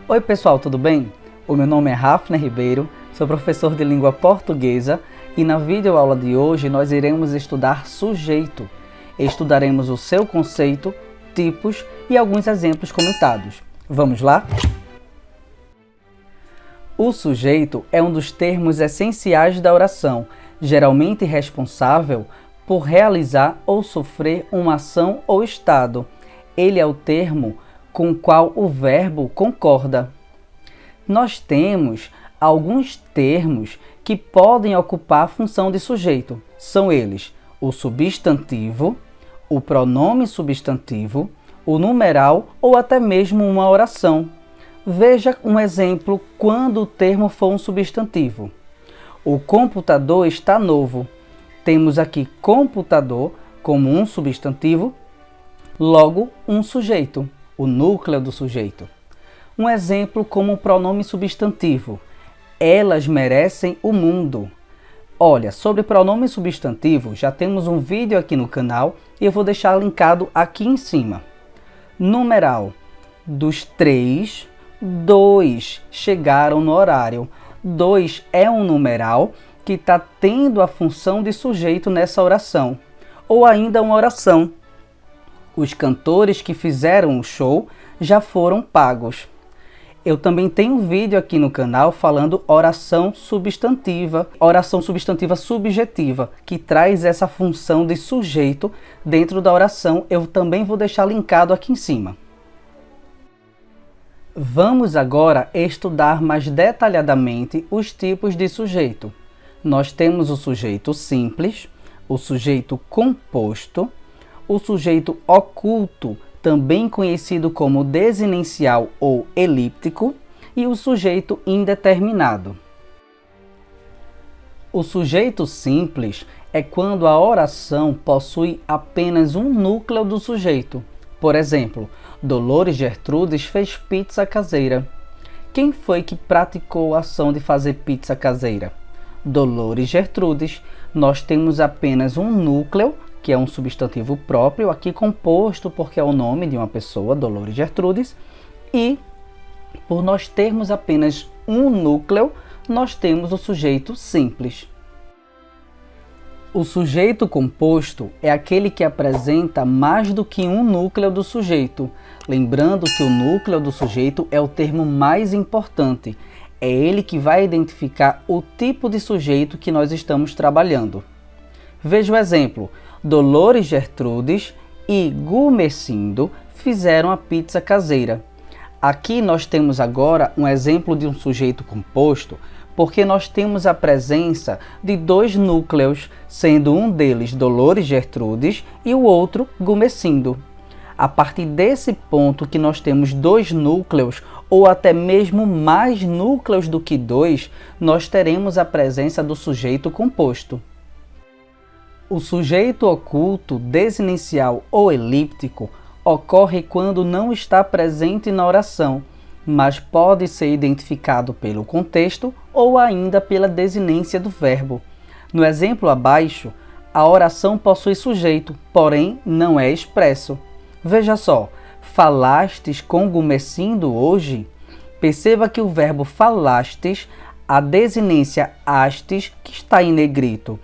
Oi pessoal, tudo bem? O meu nome é Rafner Ribeiro, sou professor de língua portuguesa e na videoaula de hoje nós iremos estudar sujeito. Estudaremos o seu conceito, tipos e alguns exemplos comentados. Vamos lá? O sujeito é um dos termos essenciais da oração, geralmente responsável por realizar ou sofrer uma ação ou estado. Ele é o termo com o qual o verbo concorda. Nós temos alguns termos que podem ocupar a função de sujeito. São eles o substantivo, o pronome substantivo, o numeral ou até mesmo uma oração. Veja um exemplo quando o termo for um substantivo. O computador está novo. Temos aqui computador como um substantivo, logo um sujeito, o núcleo do sujeito. Um exemplo como o pronome substantivo. Elas merecem o mundo. Olha, sobre pronome substantivo, já temos um vídeo aqui no canal e eu vou deixar linkado aqui em cima. Numeral. Dos 3, 2 chegaram no horário. 2 é um numeral que está tendo a função de sujeito nessa oração. Ou ainda uma oração. Os cantores que fizeram o show já foram pagos. Eu também tenho um vídeo aqui no canal falando oração substantiva subjetiva, que traz essa função de sujeito dentro da oração. Eu também vou deixar linkado aqui em cima. Vamos agora estudar mais detalhadamente os tipos de sujeito. Nós temos o sujeito simples, o sujeito composto, o sujeito oculto, também conhecido como desinencial ou elíptico, e o sujeito indeterminado. O sujeito simples é quando a oração possui apenas um núcleo do sujeito. Por exemplo, Dolores Gertrudes fez pizza caseira. Quem foi que praticou a ação de fazer pizza caseira? Dolores Gertrudes. Nós temos apenas um núcleo, que é um substantivo próprio, aqui composto porque é o nome de uma pessoa, Dolores Gertrudes, e por nós termos apenas um núcleo, nós temos o sujeito simples. O sujeito composto é aquele que apresenta mais do que um núcleo do sujeito, lembrando que o núcleo do sujeito é o termo mais importante, é ele que vai identificar o tipo de sujeito que nós estamos trabalhando. Veja o exemplo. Dolores Gertrudes e Gumecindo fizeram a pizza caseira. Aqui nós temos agora um exemplo de um sujeito composto, porque nós temos a presença de dois núcleos, sendo um deles Dolores Gertrudes e o outro Gumecindo. A partir desse ponto que nós temos dois núcleos, ou até mesmo mais núcleos do que dois, nós teremos a presença do sujeito composto. O sujeito oculto, desinencial ou elíptico ocorre quando não está presente na oração, mas pode ser identificado pelo contexto ou ainda pela desinência do verbo. No exemplo abaixo, a oração possui sujeito, porém não é expresso. Veja só, falastes com Gumecindo hoje? Perceba que o verbo falastes, a desinência astes, que está em negrito,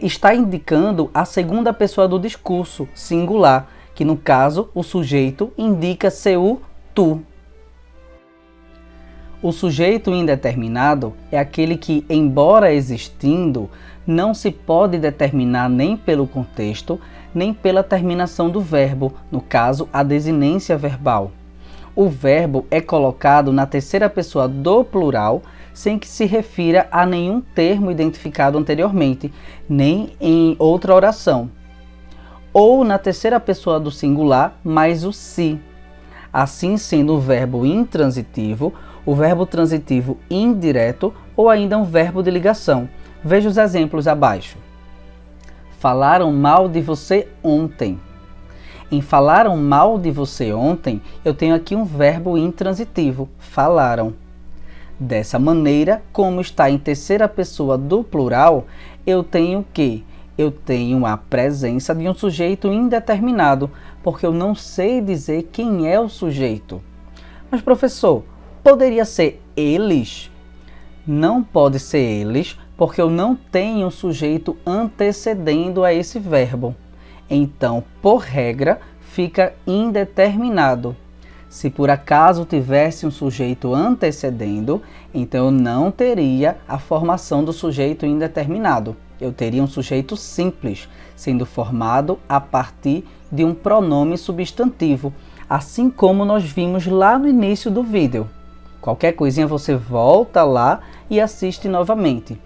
está indicando a segunda pessoa do discurso, singular, que no caso o sujeito indica seu tu. O sujeito indeterminado é aquele que, embora existindo, não se pode determinar nem pelo contexto, nem pela terminação do verbo, no caso, a desinência verbal. O verbo é colocado na terceira pessoa do plural, sem que se refira a nenhum termo identificado anteriormente, nem em outra oração. Ou na terceira pessoa do singular, mais o si. Assim sendo o verbo intransitivo, o verbo transitivo indireto ou ainda um verbo de ligação. Veja os exemplos abaixo. Falaram mal de você ontem. Em falaram mal de você ontem, eu tenho aqui um verbo intransitivo, falaram. Dessa maneira, como está em terceira pessoa do plural, eu tenho o quê? Eu tenho a presença de um sujeito indeterminado, porque eu não sei dizer quem é o sujeito. Mas, professor, Poderia ser eles? Não pode ser eles, porque eu não tenho um sujeito antecedendo a esse verbo. Então, por regra, fica indeterminado. Se por acaso tivesse um sujeito antecedendo, então eu não teria a formação do sujeito indeterminado. Eu teria um sujeito simples, sendo formado a partir de um pronome substantivo, assim como nós vimos lá no início do vídeo. Qualquer coisinha você volta lá e assiste novamente.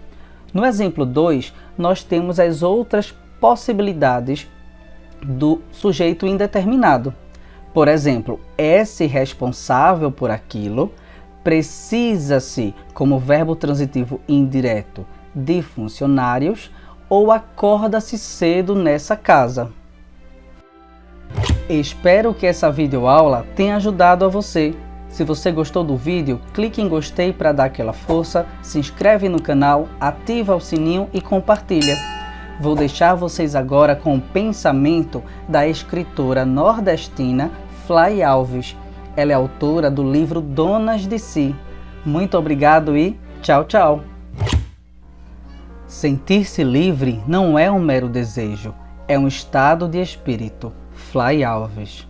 No exemplo 2, nós temos as outras possibilidades do sujeito indeterminado. Por exemplo, é-se responsável por aquilo, precisa-se como verbo transitivo indireto de funcionários ou acorda-se cedo nessa casa. Espero que essa videoaula tenha ajudado a você. Se você gostou do vídeo, clique em gostei para dar aquela força, se inscreve no canal, ativa o sininho e compartilha. Vou deixar vocês agora com o pensamento da escritora nordestina Flai Alves. Ela é autora do livro Donas de Si. Muito obrigado e tchau, tchau! Sentir-se livre não é um mero desejo, é um estado de espírito. Flai Alves.